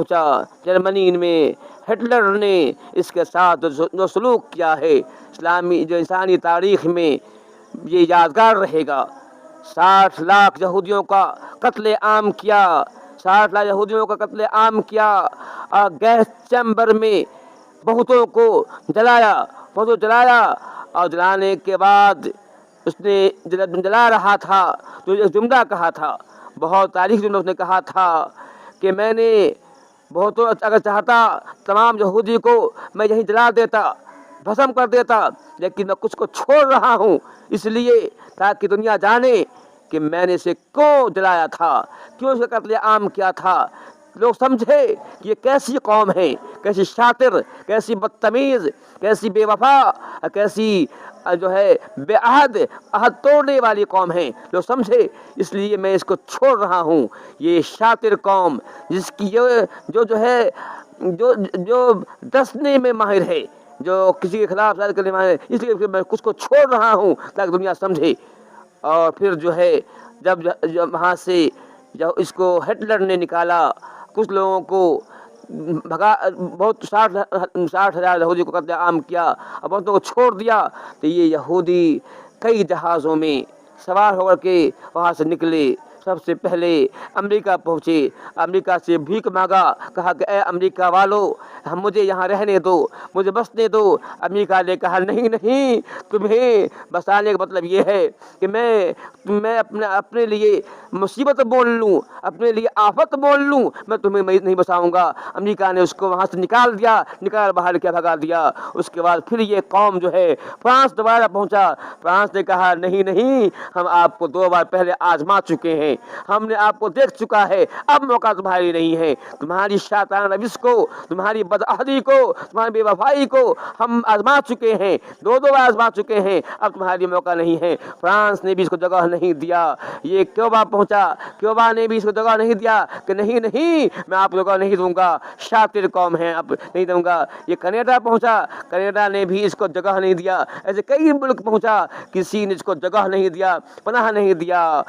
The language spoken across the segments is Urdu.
پہنچا جرمنی میں ہٹلر نے اس کے ساتھ جو سلوک کیا ہے اسلامی جو انسانی تاریخ میں یہ یادگار رہے گا. 60 لاکھ یہودیوں کا قتل عام کیا, 60 لاکھ یہودیوں کا قتل عام کیا, اور گیس چیمبر میں بہتوں کو جلایا, اور جلانے کے بعد اس نے جلا رہا تھا تو ایک جملہ کہا تھا, بہت تاریخ جملہ اس نے کہا تھا کہ میں نے بہتوں اگر چاہتا تمام یہودی کو میں یہیں جلا دیتا, بھسم کر دیتا, لیکن میں کچھ کو چھوڑ رہا ہوں اس لیے تاکہ دنیا جانے کہ میں نے اسے کیوں جلایا تھا, کیوں اسے قتل عام کیا تھا. لوگ سمجھے کہ یہ کیسی قوم ہے, کیسی شاطر, کیسی بدتمیز, کیسی بے وفا, کیسی جو ہے بے عہد توڑنے والی قوم ہے. لوگ سمجھے, اس لیے میں اس کو چھوڑ رہا ہوں. یہ شاطر قوم جس کی جو ہے جو دسنے میں ماہر ہے, جو کسی کے خلاف ظاہر کرنے میں ماہر ہے, اس لیے میں کچھ کو چھوڑ رہا ہوں تاکہ دنیا سمجھے. اور پھر جو ہے جب وہاں سے جب اس کو ہٹلر نے نکالا, کچھ لوگوں کو بھگا, بہت 60,000 یہودی کو قتل عام کیا اور بہتوں کو چھوڑ دیا, تو یہ یہودی کئی جہازوں میں سوار ہو کر کے وہاں سے نکلے. سب سے پہلے امریکہ پہنچے, امریکہ سے بھیک مانگا, کہا کہ اے امریکہ والو مجھے یہاں رہنے دو, مجھے بسنے دو. امریکہ نے کہا نہیں, تمہیں بسانے کا مطلب یہ ہے کہ میں اپنے لیے مصیبت بول لوں, اپنے لیے آفت بول لوں, میں تمہیں نہیں بساؤں گا. امریکہ نے اس کو وہاں سے نکال باہر کیا, بھگا دیا. اس کے بعد پھر یہ قوم جو ہے فرانس دوبارہ پہنچا. فرانس نے کہا نہیں, ہم آپ کو 2 بار پہلے آزما چکے ہیں, ہم نے آپ کو دیکھ چکا ہے, اب موقع تمہاری نہیں ہے. تمہاری شیطانہ روش کو, تمہاری بدعہدی کو, تمہاری بے وفائی کو ہم آزما چکے ہیں, 2 بار آزما چکے ہیں, اب تمہاری موقع نہیں ہے. فرانس نے بھی اس کو جگہ نہیں دیا. یہ کیوبا پہنچا, کیوبا نے بھی اس کو جگہ نہیں دیا کہ نہیں میں آپ کو جگہ نہیں دوں گا, شاطر قوم ہے, اب نہیں دوں گا. یہ کینیڈا پہنچا, کینیڈا نے بھی اس کو جگہ نہیں دیا. ایسے کئی ملک پہنچا, کسی نے اس کو جگہ نہیں دیا, پناہ نہیں دیا.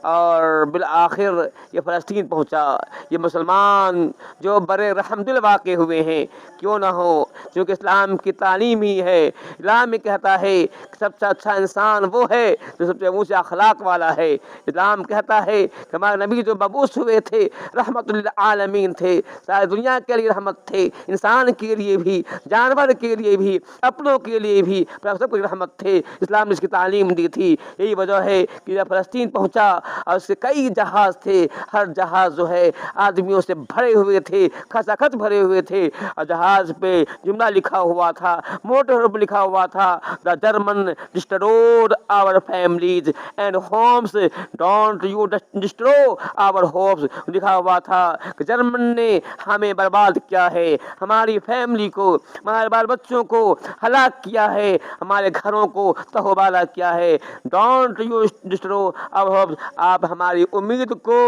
اور بالآخر یہ فلسطین پہنچا. یہ مسلمان جو بڑے رحم دل واقع ہوئے ہیں, کیوں نہ ہو, کیونکہ اسلام کی تعلیم ہی ہے. اسلام میں کہتا ہے کہ سب سے اچھا انسان وہ ہے جو سب سے اونچے اخلاق والا ہے. اسلام کہتا ہے کہ ہمارے نبی جو مبعوث ہوئے تھے رحمت للعالمین تھے, ساری دنیا کے لیے رحمت تھے, انسان کے لیے بھی, جانور کے لیے بھی, اپنوں کے لیے بھی, سب کو رحمت تھے. اسلام نے اس کی تعلیم دی تھی. یہی وجہ ہے کہ جب فلسطین پہنچا اور اس کے کئی جہاز تھے, ہر جہاز جو ہے آدمیوں سے بھرے ہوئے تھے, کھچا کھچ بھرے ہوئے تھے, اور جہاز پہ جملہ لکھا ہوا تھا, موٹے حروف لکھا ہوا تھا, the German destroyed our families and homes, don't you destroy our homes. لکھا ہوا تھا کہ جرمن نے ہمیں برباد کیا ہے, ہماری فیملی کو, ہمارے بال بچوں کو ہلاک کیا ہے, ہمارے گھروں کو تہوبالا کیا ہے. Don't you destroy our hopes. آپ ہماری امید کو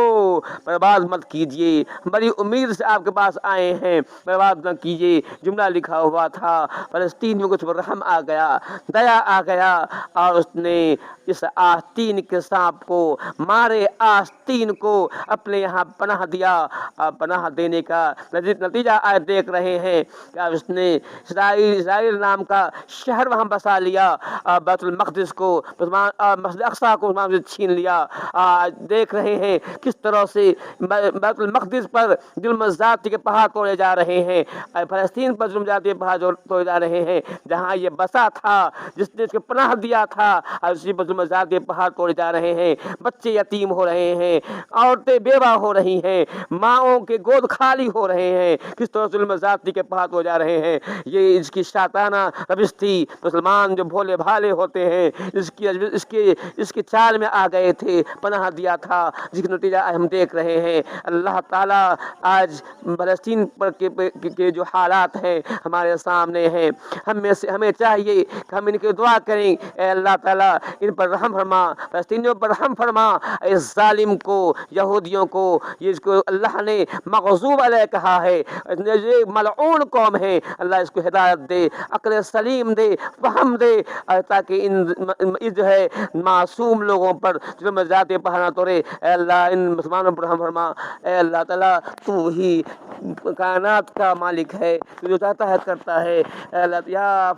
برباد مت کیجیے, بڑی امید سے آپ کے پاس آئے ہیں, برباد نہ کیجیے. جملہ لکھا ہوا تھا. فلسطینیوں کو اس پر رحم آ گیا, دیا آ گیا, اور اس نے اس آستین کے سانپ کو, مارے آستین کو اپنے یہاں پناہ دیا. پناہ دینے کا نتیجہ آج دیکھ رہے ہیں کہ اس نے اسرائیل نام کا شہر وہاں بسا لیا, بیت المقدس کو, مسجد اقصی کو چھین لیا. دیکھ رہے ہیں کس طرح سے بیت المقدس پر ظلم ذاتی کے پہاڑ توڑے جا رہے ہیں, فلسطین پر ظلم ذاتی کے پہاڑ توڑے جا رہے ہیں. جہاں یہ بسا تھا, جس نے اس کو پناہ دیا تھا, اسی پر ظلم ذاتی کے پہاڑ توڑے جا رہے ہیں. بچے یتیم ہو رہے ہیں, عورتیں بیوہ ہو رہی ہیں, ماؤں کے گود خالی ہو رہے ہیں. کس طرح ظلم ذاتی کے پہاڑ توڑے جا رہے ہیں. یہ اس کی شیطانہ روش تھی. مسلمان جو بھولے بھالے ہوتے ہیں اس کی چال میں آ گئے تھے, پناہ دیا تھا, جس کا نتیجہ ہم دیکھ رہے ہیں. اللہ تعالیٰ آج فلسطین پر کے جو حالات ہیں ہمارے سامنے ہیں, ہمیں چاہیے کہ ہم ان کی دعا کریں, اے اللہ تعالیٰ ان پر رحم فرما, فلسطینیوں پر رحم فرما. اس ظالم کو, یہودیوں کو, جس کو اللہ نے مغضوب علیہ کہا ہے, یہ ملعون قوم ہے, اللہ اس کو ہدایت دے, عقل سلیم دے, فہم دے, تاکہ ان جو ہے معصوم لوگوں پر ظلم ذاتی پہاڑ نہ توڑے. اے اللہ ان مسلمانوں پر رحم فرما. اے اللہ تعالیٰ تو ہی کائنات کا مالک ہے، جو چاہتا ہے کرتا ہے۔ اے اللہ یا